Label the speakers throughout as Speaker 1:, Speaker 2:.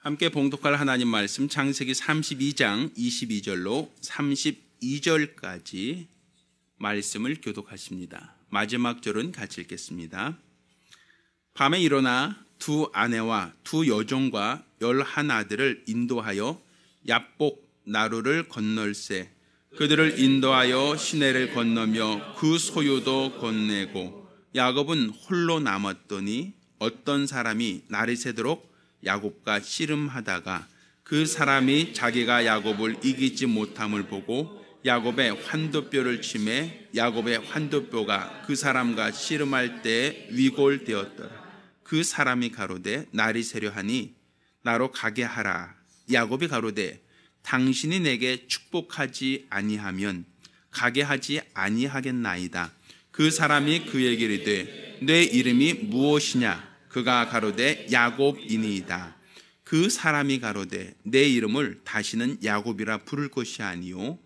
Speaker 1: 함께 봉독할 하나님 말씀 창세기 32장 22절로 32절까지 말씀을 교독하십니다. 마지막 절은 같이 읽겠습니다. 밤에 일어나 두 아내와 두 여종과 11아들을 인도하여 얍복 나루를 건널세 그들을 인도하여 시내를 건너며 그 소유도 건네고 야곱은 홀로 남았더니 어떤 사람이 날이 새도록 야곱과 씨름하다가 그 사람이 자기가 야곱을 이기지 못함을 보고 야곱의 환도뼈를 치매 야곱의 환도뼈가 그 사람과 씨름할 때 위골되었더라. 그 사람이 가로되 날이 새려 하니 나로 가게 하라. 야곱이 가로되 당신이 내게 축복하지 아니하면 가게 하지 아니하겠나이다. 그 사람이 그에게 이르되 내 이름이 무엇이냐? 그가 가로되 야곱이니이다. 그 사람이 가로되 내 이름을 다시는 야곱이라 부를 것이 아니요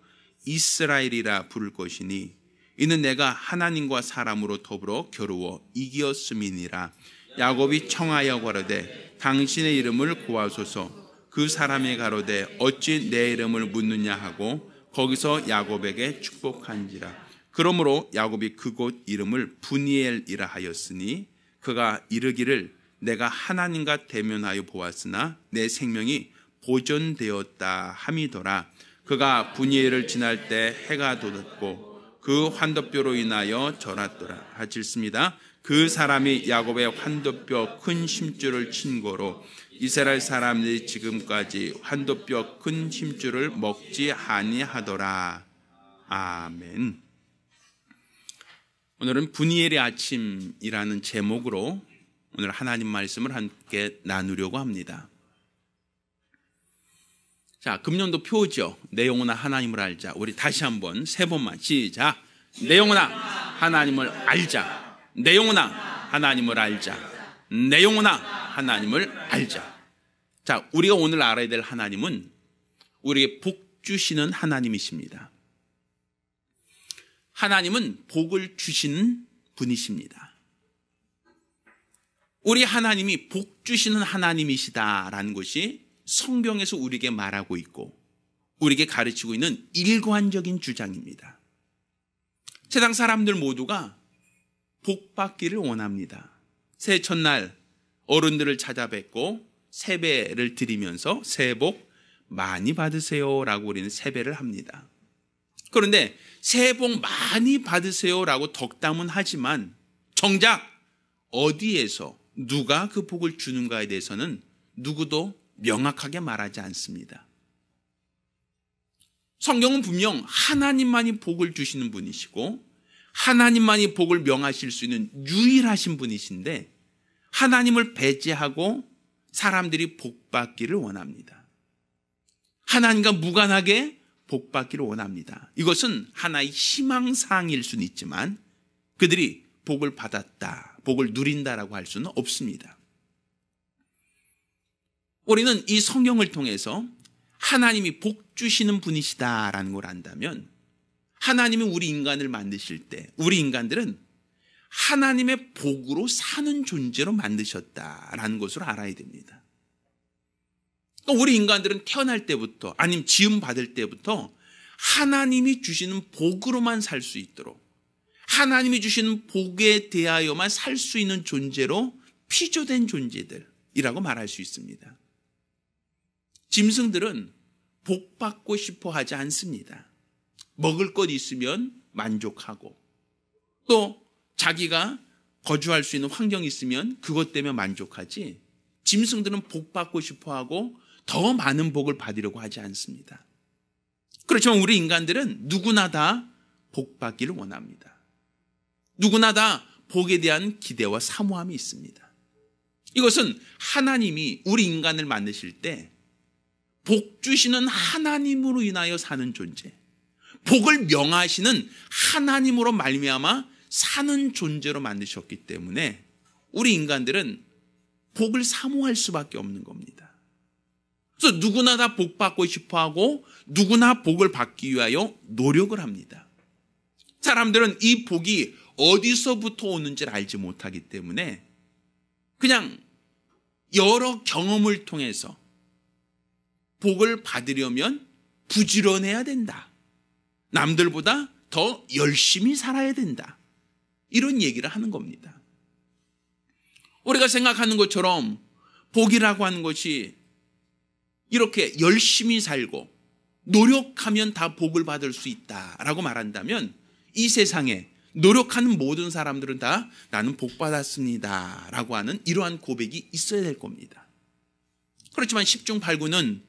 Speaker 1: 이스라엘이라 부를 것이니 이는 내가 하나님과 사람으로 더불어 겨루어 이기었음이니라. 야곱이 청하여 가로되 당신의 이름을 구하소서. 그 사람이 가로되 어찌 내 이름을 묻느냐 하고 거기서 야곱에게 축복한지라. 그러므로 야곱이 그곳 이름을 브니엘이라 하였으니 그가 이르기를 내가 하나님과 대면하여 보았으나 내 생명이 보존되었다 함이더라. 그가 브니엘을 지날 때 해가 돋았고 그 환도뼈로 인하여 절았더라. 같이 읽습니다. 그 사람이 야곱의 환도뼈 큰 심줄을 친 거로 이스라엘 사람들이 지금까지 환도뼈 큰 심줄을 먹지 아니하더라. 아멘. 오늘은 브니엘의 아침이라는 제목으로 오늘 하나님 말씀을 함께 나누려고 합니다. 자, 금년도 표죠. 내 영혼아 하나님을 알자. 우리 다시 한번 세 번만 시작. 내 영혼아 하나님을 알자. 내 영혼아 하나님을 알자. 내 영혼아 하나님을 알자. 자, 우리가 오늘 알아야 될 하나님은 우리에게 복 주시는 하나님이십니다. 하나님은 복을 주시는 분이십니다. 우리 하나님이 복 주시는 하나님이시다라는 것이 성경에서 우리에게 말하고 있고 우리에게 가르치고 있는 일관적인 주장입니다. 세상 사람들 모두가 복 받기를 원합니다. 새해 첫날 어른들을 찾아뵙고 세배를 드리면서 새해 복 많이 받으세요 라고 우리는 세배를 합니다. 그런데 새해 복 많이 받으세요 라고 덕담은 하지만 정작 어디에서 누가 그 복을 주는가에 대해서는 누구도 명확하게 말하지 않습니다. 성경은 분명 하나님만이 복을 주시는 분이시고 하나님만이 복을 명하실 수 있는 유일하신 분이신데 하나님을 배제하고 사람들이 복 받기를 원합니다. 하나님과 무관하게 복 받기를 원합니다. 이것은 하나의 희망사항일 수는 있지만 그들이 복을 받았다, 복을 누린다라고 할 수는 없습니다. 우리는 이 성경을 통해서 하나님이 복 주시는 분이시다라는 걸 안다면 하나님이 우리 인간을 만드실 때 우리 인간들은 하나님의 복으로 사는 존재로 만드셨다라는 것을 알아야 됩니다. 우리 인간들은 태어날 때부터 아니면 지음 받을 때부터 하나님이 주시는 복으로만 살 수 있도록 하나님이 주시는 복에 대하여만 살 수 있는 존재로 피조된 존재들이라고 말할 수 있습니다. 짐승들은 복 받고 싶어 하지 않습니다. 먹을 것 있으면 만족하고 또 자기가 거주할 수 있는 환경이 있으면 그것 때문에 만족하지 짐승들은 복 받고 싶어 하고 더 많은 복을 받으려고 하지 않습니다. 그렇지만 우리 인간들은 누구나 다 복 받기를 원합니다. 누구나 다 복에 대한 기대와 사모함이 있습니다. 이것은 하나님이 우리 인간을 만드실 때 복 주시는 하나님으로 인하여 사는 존재, 복을 명하시는 하나님으로 말미암아 사는 존재로 만드셨기 때문에 우리 인간들은 복을 사모할 수밖에 없는 겁니다. 그래서 누구나 다 복 받고 싶어하고 누구나 복을 받기 위하여 노력을 합니다. 사람들은 이 복이 어디서부터 오는지를 알지 못하기 때문에 그냥 여러 경험을 통해서 복을 받으려면 부지런해야 된다. 남들보다 더 열심히 살아야 된다. 이런 얘기를 하는 겁니다. 우리가 생각하는 것처럼 복이라고 하는 것이 이렇게 열심히 살고 노력하면 다 복을 받을 수 있다라고 말한다면 이 세상에 노력하는 모든 사람들은 다 나는 복 받았습니다 라고 하는 이러한 고백이 있어야 될 겁니다. 그렇지만 10중 8구는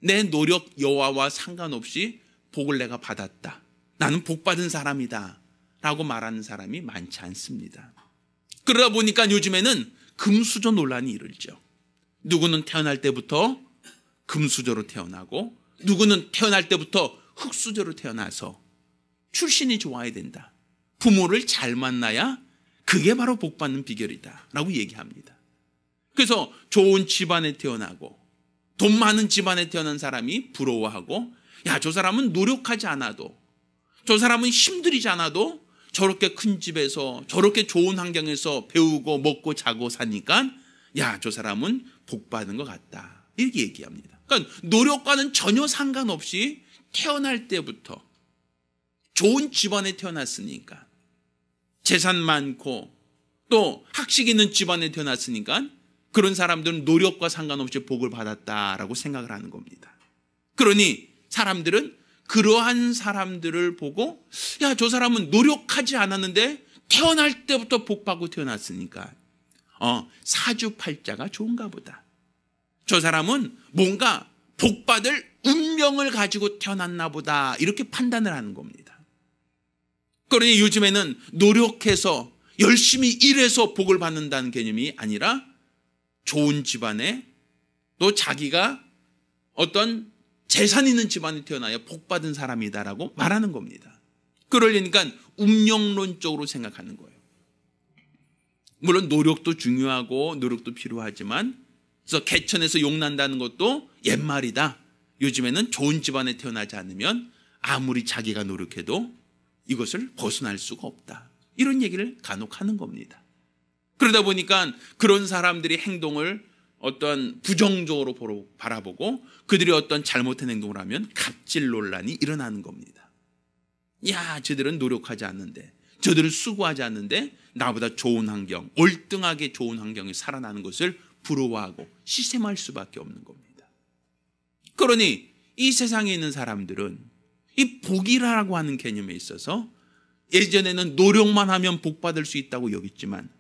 Speaker 1: 내 노력 여하와 상관없이 복을 내가 받았다, 나는 복 받은 사람이다 라고 말하는 사람이 많지 않습니다. 그러다 보니까 요즘에는 금수저 논란이 일을죠. 누구는 태어날 때부터 금수저로 태어나고 누구는 태어날 때부터 흙수저로 태어나서 출신이 좋아야 된다, 부모를 잘 만나야 그게 바로 복 받는 비결이다 라고 얘기합니다. 그래서 좋은 집안에 태어나고 돈 많은 집안에 태어난 사람이 부러워하고, 야, 저 사람은 노력하지 않아도, 저 사람은 힘들이지 않아도 저렇게 큰 집에서 저렇게 좋은 환경에서 배우고 먹고 자고 사니까 야, 저 사람은 복 받은 것 같다, 이렇게 얘기합니다. 그러니까 노력과는 전혀 상관없이 태어날 때부터 좋은 집안에 태어났으니까, 재산 많고 또 학식 있는 집안에 태어났으니까 그런 사람들은 노력과 상관없이 복을 받았다라고 생각을 하는 겁니다. 그러니 사람들은 그러한 사람들을 보고, 야, 저 사람은 노력하지 않았는데 태어날 때부터 복 받고 태어났으니까 사주팔자가 좋은가 보다, 저 사람은 뭔가 복 받을 운명을 가지고 태어났나 보다, 이렇게 판단을 하는 겁니다. 그러니 요즘에는 노력해서 열심히 일해서 복을 받는다는 개념이 아니라 좋은 집안에 또 자기가 어떤 재산 있는 집안에 태어나야 복 받은 사람이다라고 말하는 겁니다. 그러려니까 운명론적으로 생각하는 거예요. 물론 노력도 중요하고 노력도 필요하지만, 그래서 개천에서 용난다는 것도 옛말이다. 요즘에는 좋은 집안에 태어나지 않으면 아무리 자기가 노력해도 이것을 벗어날 수가 없다, 이런 얘기를 간혹 하는 겁니다. 그러다 보니까 그런 사람들이 행동을 어떤 부정적으로 바라보고 그들이 어떤 잘못된 행동을 하면 갑질 논란이 일어나는 겁니다. 야, 저들은 노력하지 않는데, 저들은 수고하지 않는데 나보다 좋은 환경, 월등하게 좋은 환경에 살아나는 것을 부러워하고 시샘할 수밖에 없는 겁니다. 그러니 이 세상에 있는 사람들은 이 복이라고 하는 개념에 있어서 예전에는 노력만 하면 복 받을 수 있다고 여겼지만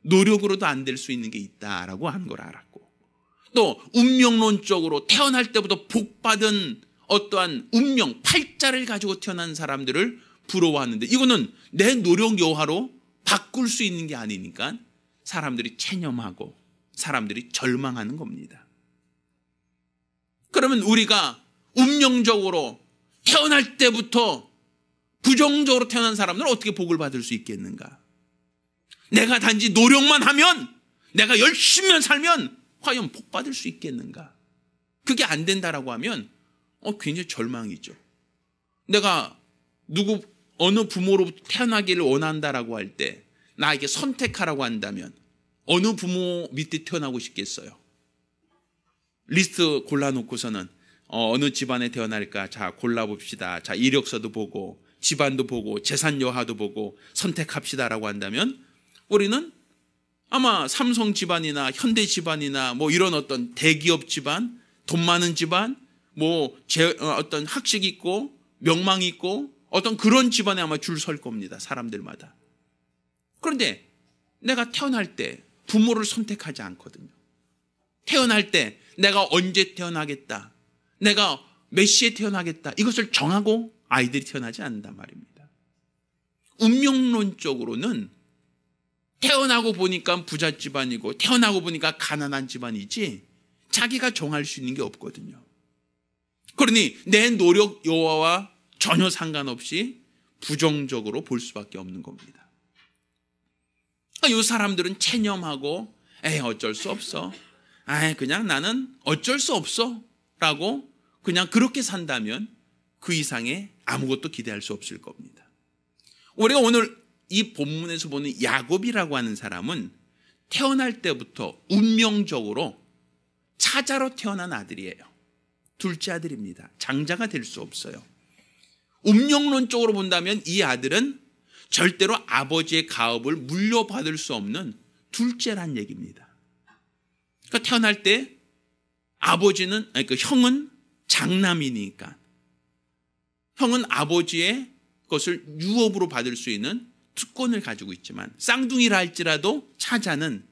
Speaker 1: 노력으로도 안 될 수 있는 게 있다라고 하는 걸 알았고, 또 운명론적으로 태어날 때부터 복 받은 어떠한 운명, 팔자를 가지고 태어난 사람들을 부러워하는데 이거는 내 노력 여하로 바꿀 수 있는 게 아니니까 사람들이 체념하고 사람들이 절망하는 겁니다. 그러면 우리가 운명적으로 태어날 때부터 부정적으로 태어난 사람들은 어떻게 복을 받을 수 있겠는가? 내가 단지 노력만 하면, 내가 열심히 살면 과연 복 받을 수 있겠는가? 그게 안 된다라고 하면 굉장히 절망이죠. 내가 어느 부모로부터 태어나기를 원한다라고 할 때 나에게 선택하라고 한다면 어느 부모 밑에 태어나고 싶겠어요? 리스트 골라놓고서는 어느 집안에 태어날까? 자, 골라봅시다. 자, 이력서도 보고 집안도 보고 재산 여하도 보고 선택합시다라고 한다면 우리는 아마 삼성 집안이나 현대 집안이나 뭐 이런 어떤 대기업 집안, 돈 많은 집안, 어떤 학식 있고 명망 있고 어떤 그런 집안에 아마 줄 설 겁니다, 사람들마다. 그런데 내가 태어날 때 부모를 선택하지 않거든요. 태어날 때 내가 언제 태어나겠다, 내가 몇 시에 태어나겠다, 이것을 정하고 아이들이 태어나지 않는단 말입니다. 운명론적으로는 태어나고 보니까 부자 집안이고 태어나고 보니까 가난한 집안이지 자기가 정할 수 있는 게 없거든요. 그러니 내 노력 여하와 전혀 상관없이 부정적으로 볼 수밖에 없는 겁니다. 이 사람들은 체념하고 어쩔 수 없어, 그냥 나는 어쩔 수 없어 라고 그냥 그렇게 산다면 그 이상의 아무것도 기대할 수 없을 겁니다. 우리가 오늘 이 본문에서 보는 야곱이라고 하는 사람은 태어날 때부터 운명적으로 차자로 태어난 아들이에요. 둘째 아들입니다. 장자가 될 수 없어요. 운명론적으로 본다면 이 아들은 절대로 아버지의 가업을 물려받을 수 없는 둘째란 얘기입니다. 그러니까 태어날 때 형은 장남이니까 형은 아버지의 것을 유업으로 받을 수 있는 특권을 가지고 있지만 쌍둥이라 할지라도 차자는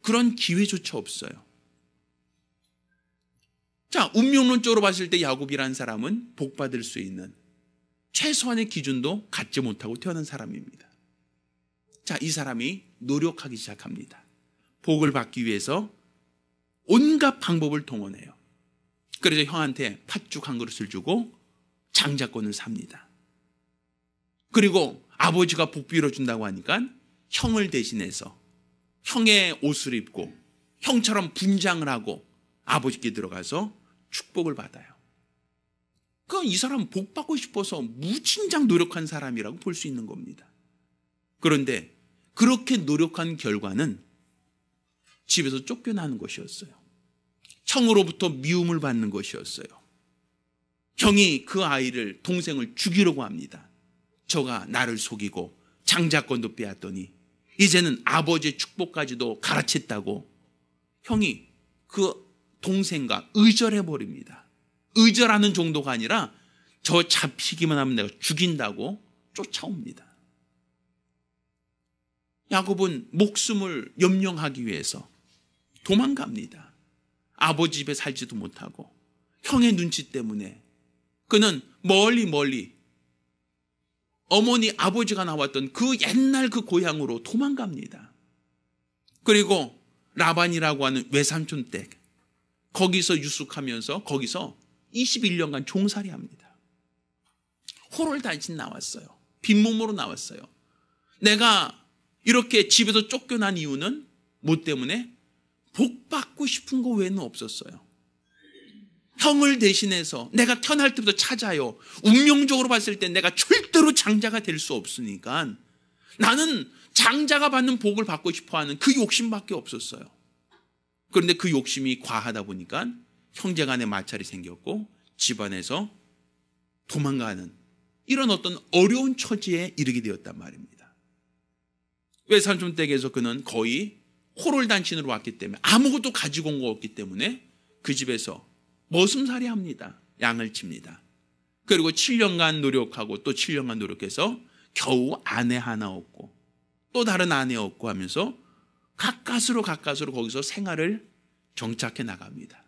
Speaker 1: 그런 기회조차 없어요. 자, 운명론적으로 봤을 때 야곱이라는 사람은 복받을 수 있는 최소한의 기준도 갖지 못하고 태어난 사람입니다. 자, 이 사람이 노력하기 시작합니다. 복을 받기 위해서 온갖 방법을 동원해요. 그래서 형한테 팥죽 한 그릇을 주고 장자권을 삽니다. 그리고 아버지가 복 빌어준다고 하니까 형을 대신해서 형의 옷을 입고 형처럼 분장을 하고 아버지께 들어가서 축복을 받아요. 이 사람은 복 받고 싶어서 무진장 노력한 사람이라고 볼 수 있는 겁니다. 그런데 그렇게 노력한 결과는 집에서 쫓겨나는 것이었어요. 형으로부터 미움을 받는 것이었어요. 형이 그 아이를, 동생을 죽이려고 합니다. 저가 나를 속이고 장자권도 빼앗더니 이제는 아버지의 축복까지도 갈아챘다고 형이 그 동생과 의절해버립니다. 의절하는 정도가 아니라 저 잡히기만 하면 내가 죽인다고 쫓아옵니다. 야곱은 목숨을 염려하기 위해서 도망갑니다. 아버지 집에 살지도 못하고 형의 눈치 때문에 그는 멀리 어머니 아버지가 나왔던 그 옛날 그 고향으로 도망갑니다. 그리고 라반이라고 하는 외삼촌 댁 거기서 유숙하면서 거기서 21년간 종살이합니다. 호를 단신 나왔어요. 빈몸으로 나왔어요. 내가 이렇게 집에서 쫓겨난 이유는 뭐 때문에? 복 받고 싶은 거 외에는 없었어요. 형을 대신해서 내가 태어날 때부터 찾아요. 운명적으로 봤을 때 내가 절대로 장자가 될 수 없으니까 나는 장자가 받는 복을 받고 싶어하는 그 욕심밖에 없었어요. 그런데 그 욕심이 과하다 보니까 형제간에 마찰이 생겼고 집안에서 도망가는 이런 어떤 어려운 처지에 이르게 되었단 말입니다. 외삼촌 댁에서 그는 거의 호롤단신으로 왔기 때문에 아무것도 가지고 온 거 없기 때문에 그 집에서 머슴살이 합니다. 양을 칩니다. 그리고 7년간 노력하고 또 7년간 노력해서 겨우 아내 하나 얻고 또 다른 아내 얻고 하면서 가까스로 거기서 생활을 정착해 나갑니다.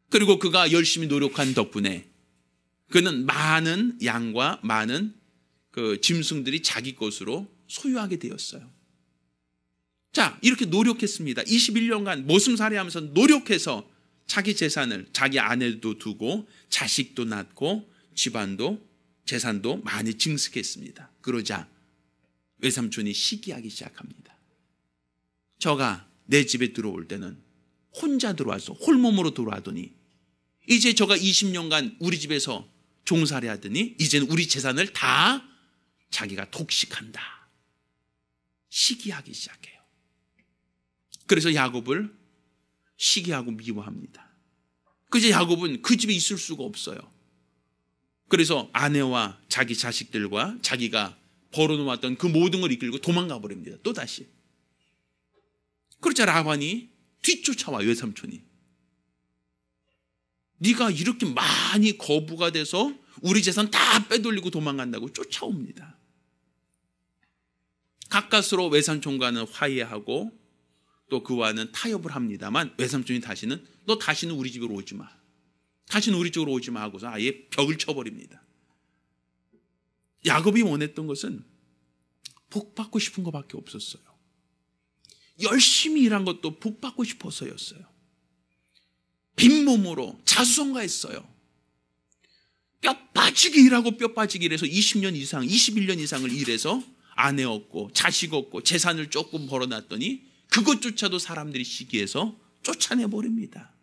Speaker 1: 그리고 그가 열심히 노력한 덕분에 그는 많은 양과 많은 그 짐승들이 자기 것으로 소유하게 되었어요. 자, 이렇게 노력했습니다. 21년간 모슴살이하면서 노력해서 자기 재산을 자기 아내도 두고 자식도 낳고 집안도 재산도 많이 증식했습니다. 그러자 외삼촌이 시기하기 시작합니다. 저가 내 집에 들어올 때는 혼자 들어와서 홀몸으로 들어와더니 이제 저가 20년간 우리 집에서 종살이 하더니 이제는 우리 재산을 다 자기가 독식한다. 시기하기 시작해요. 그래서 야곱을 시기하고 미워합니다. 그래서 야곱은 그 집에 있을 수가 없어요. 그래서 아내와 자기 자식들과 자기가 벌어놓았던 그 모든 걸 이끌고 도망가 버립니다. 또다시. 그러자 라반이 뒤쫓아와 외삼촌이. 네가 이렇게 많이 거부가 돼서 우리 재산 다 빼돌리고 도망간다고 쫓아옵니다. 가까스로 외삼촌과는 화해하고 또 그와는 타협을 합니다만 외삼촌이 너 다시는 우리 집으로 오지 마. 다시는 우리 쪽으로 오지 마 하고서 아예 벽을 쳐버립니다. 야곱이 원했던 것은 복 받고 싶은 것밖에 없었어요. 열심히 일한 것도 복 받고 싶어서였어요. 빈몸으로 자수성가했어요. 뼈 빠지기 일하고 뼈 빠지기 일해서 20년 이상, 21년 이상을 일해서 아내 얻고 자식 얻고 재산을 조금 벌어놨더니 그것조차도 사람들이 시기해서 쫓아내버립니다.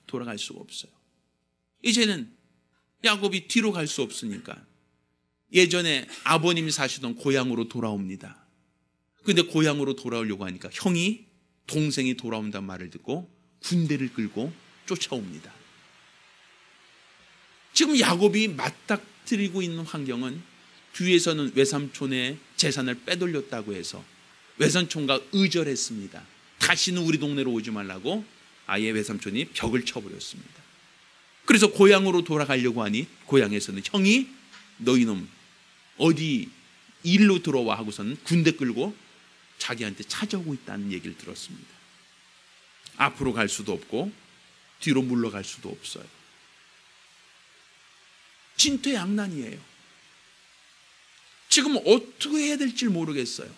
Speaker 1: 돌아갈 수가 없어요. 이제는 야곱이 뒤로 갈 수 없으니까 예전에 아버님이 사시던 고향으로 돌아옵니다. 근데 고향으로 돌아오려고 하니까 형이 동생이 돌아온다는 말을 듣고 군대를 끌고 쫓아옵니다. 지금 야곱이 맞닥뜨리고 있는 환경은 뒤에서는 외삼촌의 재산을 빼돌렸다고 해서 외삼촌과 의절했습니다. 다시는 우리 동네로 오지 말라고 아예 외삼촌이 벽을 쳐버렸습니다. 그래서 고향으로 돌아가려고 하니 고향에서는 형이 너희놈 어디 일로 들어와 하고서는 군대 끌고 자기한테 찾아오고 있다는 얘기를 들었습니다. 앞으로 갈 수도 없고 뒤로 물러갈 수도 없어요. 진퇴양난이에요. 지금 어떻게 해야 될지 모르겠어요.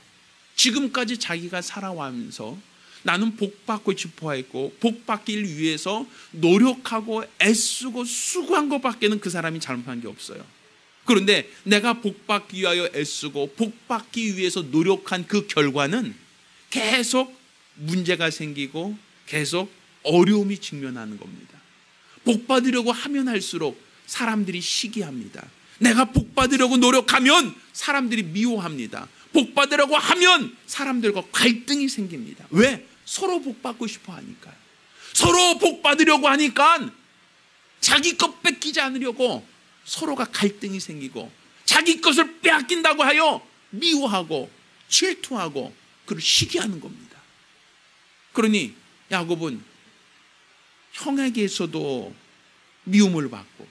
Speaker 1: 지금까지 자기가 살아가면서 나는 복받고 싶어 했고 복받기를 위해서 노력하고 애쓰고 수고한 것밖에는 그 사람이 잘못한 게 없어요. 그런데 내가 복받기 위하여 애쓰고 복받기 위해서 노력한 그 결과는 계속 문제가 생기고 계속 어려움이 직면하는 겁니다. 복받으려고 하면 할수록 사람들이 시기합니다. 내가 복받으려고 노력하면 사람들이 미워합니다. 복받으려고 하면 사람들과 갈등이 생깁니다. 왜? 서로 복받고 싶어 하니까요. 서로 복받으려고 하니까 자기 것 뺏기지 않으려고 서로가 갈등이 생기고 자기 것을 빼앗긴다고 하여 미워하고 질투하고 그를 시기하는 겁니다. 그러니 야곱은 형에게서도 미움을 받고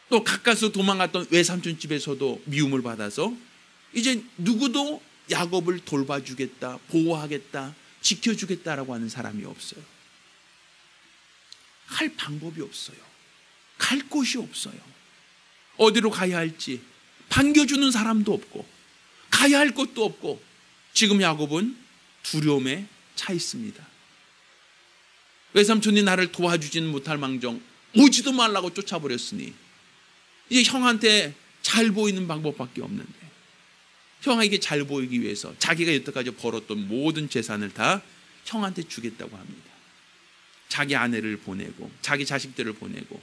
Speaker 1: 또 가까이서 도망갔던 외삼촌 집에서도 미움을 받아서 이제 누구도 야곱을 돌봐주겠다, 보호하겠다, 지켜주겠다라고 하는 사람이 없어요. 할 방법이 없어요. 갈 곳이 없어요. 어디로 가야 할지 반겨주는 사람도 없고 가야 할 곳도 없고 지금 야곱은 두려움에 차 있습니다. 외삼촌이 나를 도와주지는 못할 망정 오지도 말라고 쫓아버렸으니 이제 형한테 잘 보이는 방법밖에 없는데 형에게 잘 보이기 위해서 자기가 여태까지 벌었던 모든 재산을 다 형한테 주겠다고 합니다. 자기 아내를 보내고 자기 자식들을 보내고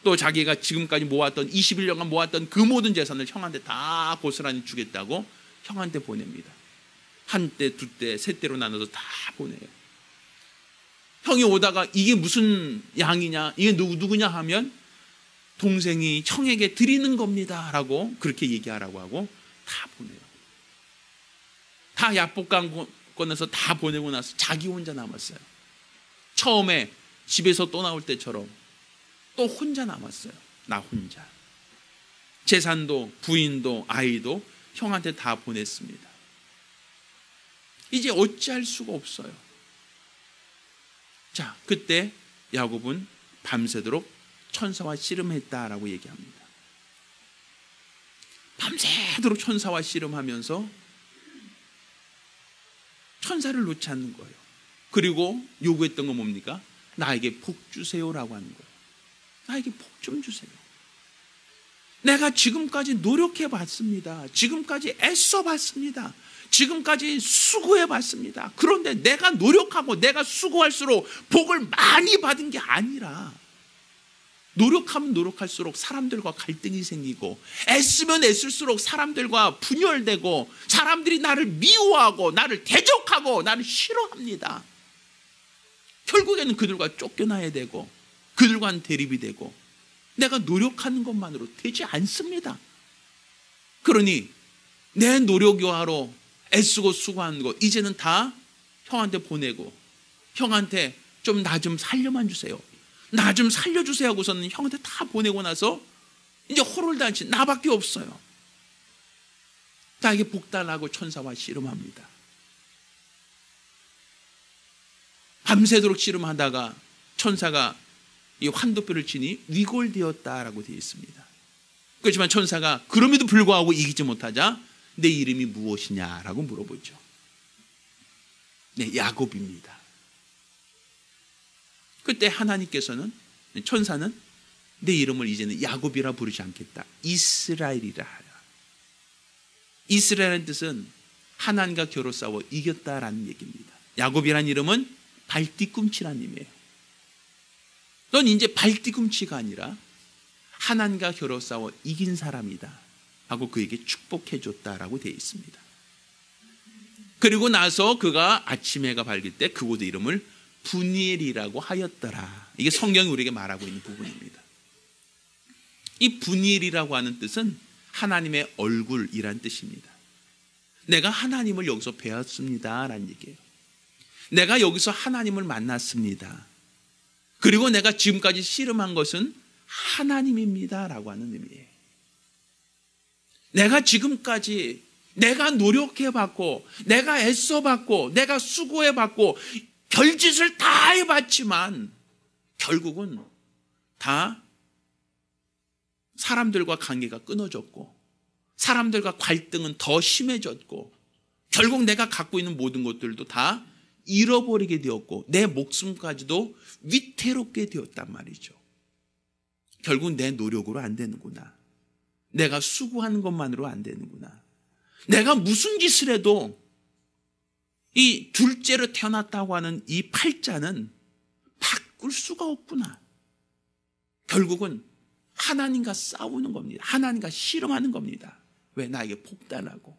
Speaker 1: 또 자기가 지금까지 모았던 21년간 모았던 그 모든 재산을 형한테 다 고스란히 주겠다고 형한테 보냅니다. 한 대, 두 대, 세 대로 나눠서 다 보내요. 형이 오다가 이게 무슨 양이냐, 이게 누구냐 하면 동생이 형에게 드리는 겁니다 라고 그렇게 얘기하라고 하고 다 보내요. 다 약복강 꺼내서 다 보내고 나서 자기 혼자 남았어요. 처음에 집에서 또 나올 때처럼 또 혼자 남았어요. 나 혼자. 재산도 부인도 아이도 형한테 다 보냈습니다. 이제 어찌할 수가 없어요. 자, 그때 야곱은 밤새도록 천사와 씨름했다라고 얘기합니다. 밤새도록 천사와 씨름하면서 천사를 놓지 않는 거예요. 그리고 요구했던 건 뭡니까? 나에게 복 주세요라고 하는 거예요. 나에게 복 좀 주세요. 내가 지금까지 노력해 봤습니다. 지금까지 애써 봤습니다. 지금까지 수고해 봤습니다. 그런데 내가 노력하고 내가 수고할수록 복을 많이 받은 게 아니라 노력하면 노력할수록 사람들과 갈등이 생기고 애쓰면 애쓸수록 사람들과 분열되고 사람들이 나를 미워하고 나를 대적하고 나를 싫어합니다. 결국에는 그들과 쫓겨나야 되고 그들과는 대립이 되고 내가 노력하는 것만으로 되지 않습니다. 그러니 내 노력요하로 애쓰고 수고하는 거 이제는 다 형한테 보내고 형한테 좀 나 좀 살려만 주세요. 나 좀 살려주세요 하고서는 형한테 다 보내고 나서 이제 호롤단치 나밖에 없어요. 나에게 복달라고 천사와 씨름합니다. 밤새도록 씨름하다가 천사가 이 환도뼈를 치니 위골되었다라고 되어 있습니다. 그렇지만 천사가 그럼에도 불구하고 이기지 못하자 내 이름이 무엇이냐라고 물어보죠. 네, 야곱입니다. 그때 하나님께서는 천사는 내 이름을 이제는 야곱이라 부르지 않겠다. 이스라엘이라 하라. 이스라엘의 뜻은 하나님과 겨루 싸워 이겼다라는 얘기입니다. 야곱이란 이름은 발뒤꿈치라는 의미예요. 넌 이제 발뒤꿈치가 아니라 하나님과 겨루 싸워 이긴 사람이다 하고 그에게 축복해 줬다라고 되어 있습니다. 그리고 나서 그가 아침 해가 밝을 때 그곳의 이름을 분이엘이라고 하였더라. 이게 성경이 우리에게 말하고 있는 부분입니다. 이 분이엘이라고 하는 뜻은 하나님의 얼굴이란 뜻입니다. 내가 하나님을 여기서 배웠습니다 라는 얘기예요. 내가 여기서 하나님을 만났습니다. 그리고 내가 지금까지 씨름한 것은 하나님입니다 라고 하는 의미예요. 내가 지금까지 내가 노력해봤고 내가 애써봤고 내가 수고해봤고 별짓을 다 해봤지만 결국은 다 사람들과 관계가 끊어졌고 사람들과 갈등은 더 심해졌고 결국 내가 갖고 있는 모든 것들도 다 잃어버리게 되었고 내 목숨까지도 위태롭게 되었단 말이죠. 결국 내 노력으로 안 되는구나. 내가 수고하는 것만으로 안 되는구나. 내가 무슨 짓을 해도 이 둘째로 태어났다고 하는 이 팔자는 바꿀 수가 없구나. 결국은 하나님과 싸우는 겁니다. 하나님과 씨름하는 겁니다. 왜? 나에게 복 달라고.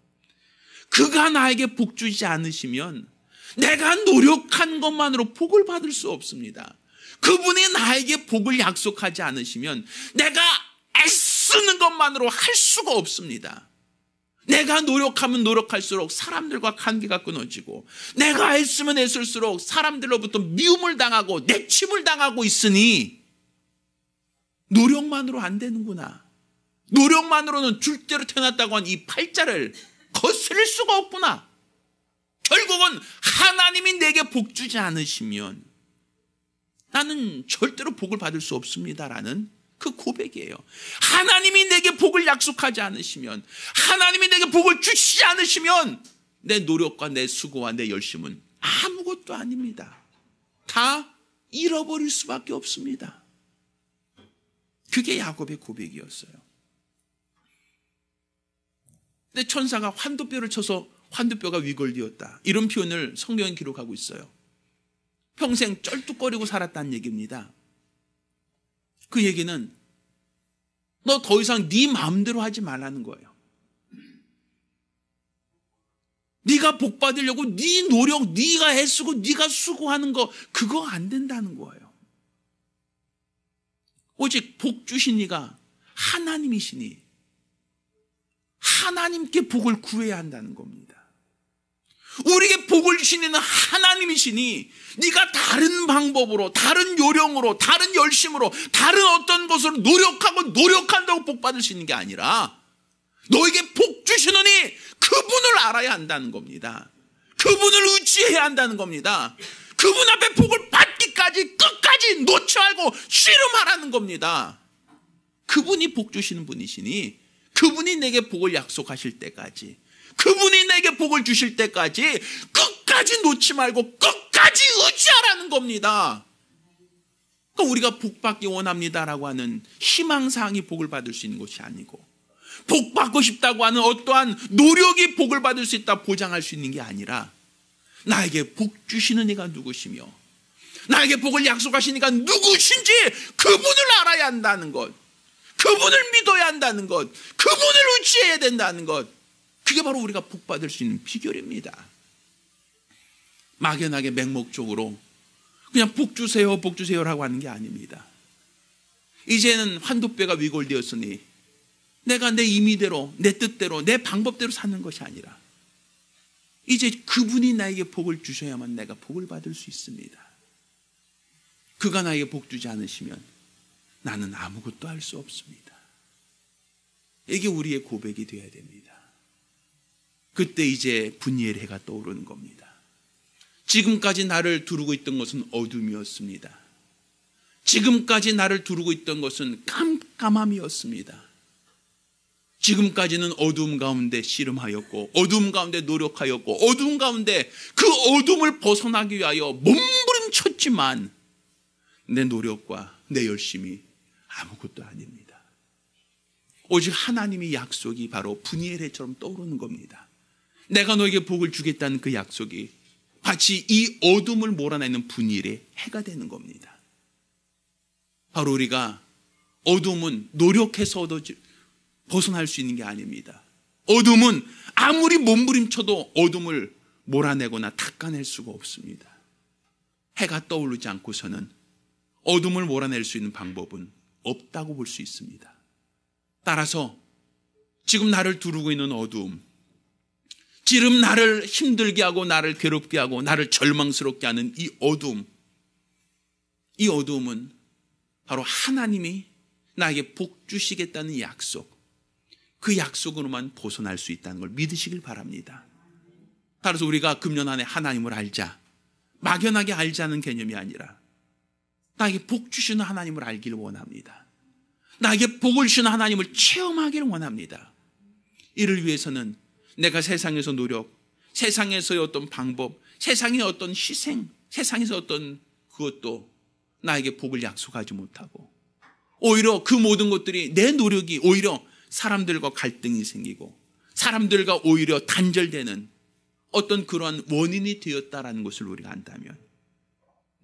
Speaker 1: 그가 나에게 복 주지 않으시면 내가 노력한 것만으로 복을 받을 수 없습니다. 그분이 나에게 복을 약속하지 않으시면 내가 애쓰는 것만으로 할 수가 없습니다. 내가 노력하면 노력할수록 사람들과 관계가 끊어지고 내가 애쓰면 애쓸수록 사람들로부터 미움을 당하고 내침을 당하고 있으니 노력만으로 안 되는구나. 노력만으로는 둘째로 태어났다고 한 이 팔자를 거스릴 수가 없구나. 결국은 하나님이 내게 복 주지 않으시면 나는 절대로 복을 받을 수 없습니다라는 그 고백이에요. 하나님이 내게 복을 약속하지 않으시면, 하나님이 내게 복을 주시지 않으시면 내 노력과 내 수고와 내 열심은 아무것도 아닙니다. 다 잃어버릴 수밖에 없습니다. 그게 야곱의 고백이었어요. 근데 천사가 환도뼈를 쳐서 환도뼈가 위골되었다. 이런 표현을 성경에 기록하고 있어요. 평생 쩔뚝거리고 살았다는 얘기입니다. 그 얘기는 너 더 이상 네 마음대로 하지 말라는 거예요. 네가 복 받으려고 네 노력, 네가 애쓰고 네가 수고하는 거 그거 안 된다는 거예요. 오직 복 주신 이가 하나님이시니 하나님께 복을 구해야 한다는 겁니다. 우리에게 복을 주신 이는 하나님이시니 네가 다른 방법으로, 다른 요령으로, 다른 열심으로, 다른 어떤 것으로 노력한다고 복 받을 수 있는 게 아니라 너에게 복 주시는 이 그분을 알아야 한다는 겁니다. 그분을 의지해야 한다는 겁니다. 그분 앞에 복을 받기까지 끝까지 놓지 말고 씨름하라는 겁니다. 그분이 복 주시는 분이시니 그분이 내게 복을 약속하실 때까지, 그분이 내게 복을 주실 때까지 끝까지 놓지 말고 끝까지 의지하라는 겁니다. 그러니까 우리가 복 받기 원합니다라고 하는 희망사항이 복을 받을 수 있는 것이 아니고, 복 받고 싶다고 하는 어떠한 노력이 복을 받을 수 있다 보장할 수 있는 게 아니라 나에게 복 주시는 이가 누구시며 나에게 복을 약속하시니까 누구신지 그분을 알아야 한다는 것, 그분을 믿어야 한다는 것, 그분을 의지해야 된다는 것, 그게 바로 우리가 복 받을 수 있는 비결입니다. 막연하게 맹목적으로 그냥 복 주세요라고 하는 게 아닙니다. 이제는 환도뼈가 위골되었으니 내가 내 임의대로, 내 뜻대로, 내 방법대로 사는 것이 아니라 이제 그분이 나에게 복을 주셔야만 내가 복을 받을 수 있습니다. 그가 나에게 복 주지 않으시면 나는 아무것도 할 수 없습니다. 이게 우리의 고백이 되어야 됩니다. 그때 이제 분이엘 해가 떠오르는 겁니다. 지금까지 나를 두르고 있던 것은 어둠이었습니다. 지금까지 나를 두르고 있던 것은 깜깜함이었습니다. 지금까지는 어둠 가운데 씨름하였고 어둠 가운데 노력하였고 어둠 가운데 그 어둠을 벗어나기 위하여 몸부림쳤지만 내 노력과 내 열심이 아무것도 아닙니다. 오직 하나님의 약속이 바로 분이엘 해처럼 떠오르는 겁니다. 내가 너에게 복을 주겠다는 그 약속이 마치 이 어둠을 몰아내는 분이엘의 해가 되는 겁니다. 바로 우리가 어둠은 노력해서 벗어날 수 있는 게 아닙니다. 어둠은 아무리 몸부림쳐도 어둠을 몰아내거나 닦아낼 수가 없습니다. 해가 떠오르지 않고서는 어둠을 몰아낼 수 있는 방법은 없다고 볼 수 있습니다. 따라서 지금 나를 두르고 있는 어두움, 지금 나를 힘들게 하고 나를 괴롭게 하고 나를 절망스럽게 하는 이 어두움, 이 어두움은 바로 하나님이 나에게 복 주시겠다는 약속, 그 약속으로만 벗어날 수 있다는 걸 믿으시길 바랍니다. 따라서 우리가 금년 안에 하나님을 알자, 막연하게 알자는 개념이 아니라 나에게 복 주시는 하나님을 알기를 원합니다. 나에게 복을 주시는 하나님을 체험하기를 원합니다. 이를 위해서는 내가 세상에서 노력, 세상에서의 어떤 방법, 세상의 어떤 희생, 세상에서 어떤 그것도 나에게 복을 약속하지 못하고, 오히려 그 모든 것들이, 내 노력이 오히려 사람들과 갈등이 생기고 사람들과 오히려 단절되는 어떤 그러한 원인이 되었다라는 것을 우리가 안다면,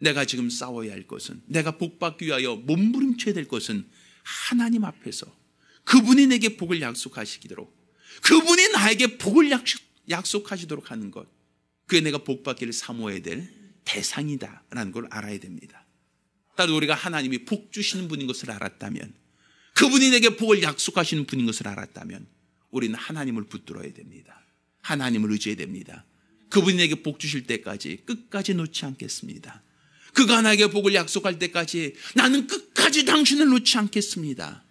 Speaker 1: 내가 지금 싸워야 할 것은, 내가 복받기 위하여 몸부림쳐야 될 것은 하나님 앞에서 그분이 내게 복을 약속하시도록, 그분이 나에게 복을 약속하시도록 하는 것, 그게 내가 복받기를 사모해야 될 대상이다라는 걸 알아야 됩니다. 따로 우리가 하나님이 복 주시는 분인 것을 알았다면, 그분이 내게 복을 약속하시는 분인 것을 알았다면 우리는 하나님을 붙들어야 됩니다. 하나님을 의지해야 됩니다. 그분이 내게 복 주실 때까지 끝까지 놓지 않겠습니다. 그가 나에게 복을 약속할 때까지 나는 끝까지 당신을 놓지 않겠습니다.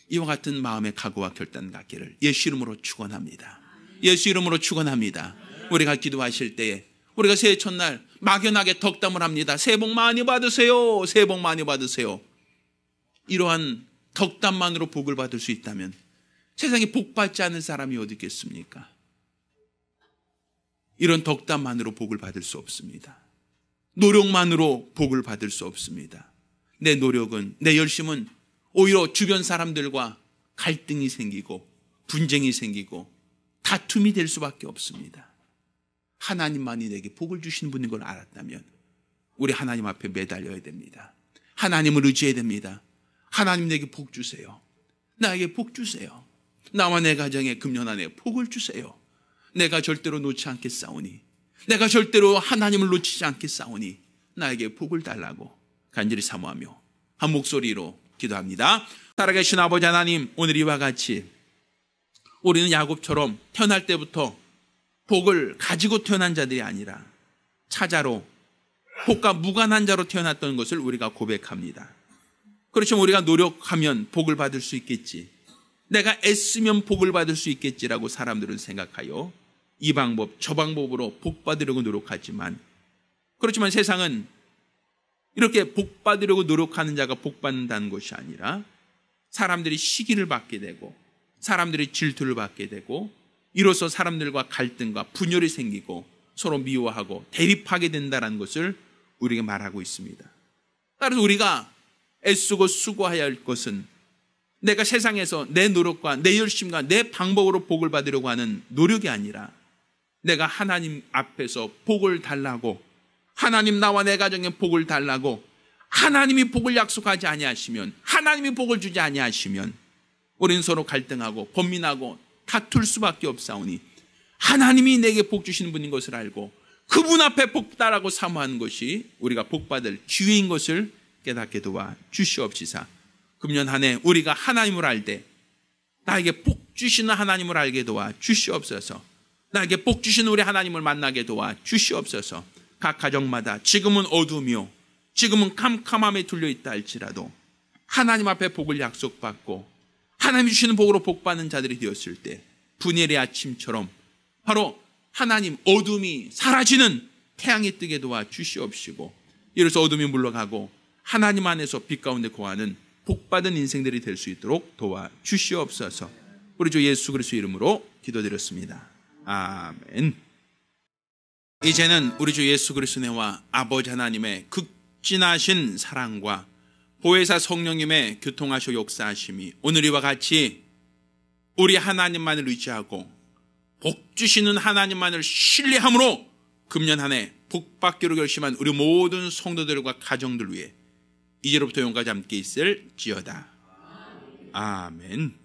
Speaker 1: 이와 같은 마음의 각오와 결단 갖기를 예수 이름으로 축원합니다. 예수 이름으로 축원합니다. 우리가 기도하실 때에 우리가 새해 첫날 막연하게 덕담을 합니다. 새해 복 많이 받으세요. 새해 복 많이 받으세요. 이러한 덕담만으로 복을 받을 수 있다면 세상에 복 받지 않은 사람이 어디 있겠습니까? 이런 덕담만으로 복을 받을 수 없습니다. 노력만으로 복을 받을 수 없습니다. 내 노력은, 내 열심은 오히려 주변 사람들과 갈등이 생기고 분쟁이 생기고 다툼이 될 수밖에 없습니다. 하나님만이 내게 복을 주시는 분인 걸 알았다면 우리 하나님 앞에 매달려야 됩니다. 하나님을 의지해야 됩니다. 하나님 내게 복 주세요. 나에게 복 주세요. 나와 내 가정에 금년 안에 복을 주세요. 내가 절대로 놓지 않겠사오니, 내가 절대로 하나님을 놓치지 않겠사오니 나에게 복을 달라고 간절히 사모하며 한 목소리로 기도합니다. 살아계신 아버지 하나님, 오늘 이와 같이 우리는 야곱처럼 태어날 때부터 복을 가지고 태어난 자들이 아니라 차자로, 복과 무관한 자로 태어났던 것을 우리가 고백합니다. 그렇지만 우리가 노력하면 복을 받을 수 있겠지, 내가 애쓰면 복을 받을 수 있겠지라고 사람들은 생각하여 이 방법 저 방법으로 복 받으려고 노력하지만, 그렇지만 세상은 이렇게 복 받으려고 노력하는 자가 복 받는다는 것이 아니라 사람들이 시기를 받게 되고 사람들이 질투를 받게 되고 이로써 사람들과 갈등과 분열이 생기고 서로 미워하고 대립하게 된다는 것을 우리에게 말하고 있습니다. 따라서 우리가 애쓰고 수고해야 할 것은 내가 세상에서 내 노력과 내 열심과 내 방법으로 복을 받으려고 하는 노력이 아니라 내가 하나님 앞에서 복을 달라고, 하나님 나와 내 가정에 복을 달라고, 하나님이 복을 약속하지 아니하시면, 하나님이 복을 주지 아니하시면 우리는 서로 갈등하고 번민하고 다툴 수밖에 없사오니 하나님이 내게 복 주시는 분인 것을 알고 그분 앞에 복 달라고 사모하는 것이 우리가 복 받을 기회인 것을 깨닫게 도와 주시옵시사. 금년 한 해 우리가 하나님을 알 때 나에게 복 주시는 하나님을 알게 도와 주시옵소서. 나에게 복 주시는 우리 하나님을 만나게 도와 주시옵소서. 각 가정마다 지금은 어둠이요, 지금은 캄캄함에 둘려있다 할지라도 하나님 앞에 복을 약속받고 하나님이 주시는 복으로 복받는 자들이 되었을 때 분열의 아침처럼 바로 하나님 어둠이 사라지는 태양이 뜨게 도와 주시옵시고, 이로써 어둠이 물러가고 하나님 안에서 빛 가운데 거하는 복받은 인생들이 될 수 있도록 도와 주시옵소서. 우리 주 예수 그리스도 이름으로 기도드렸습니다. 아멘. 이제는 우리 주 예수 그리스도와 아버지 하나님의 극진하신 사랑과 보혜사 성령님의 교통하시고 역사하심이 오늘 이와 같이 우리 하나님만을 의지하고 복 주시는 하나님만을 신뢰함으로 금년 한 해 복받기로 결심한 우리 모든 성도들과 가정들 위해 이제로부터 영원까지 함께 있을지어다. 아멘.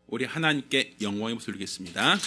Speaker 1: 우리 하나님께 영광의 목소리 드리겠습니다.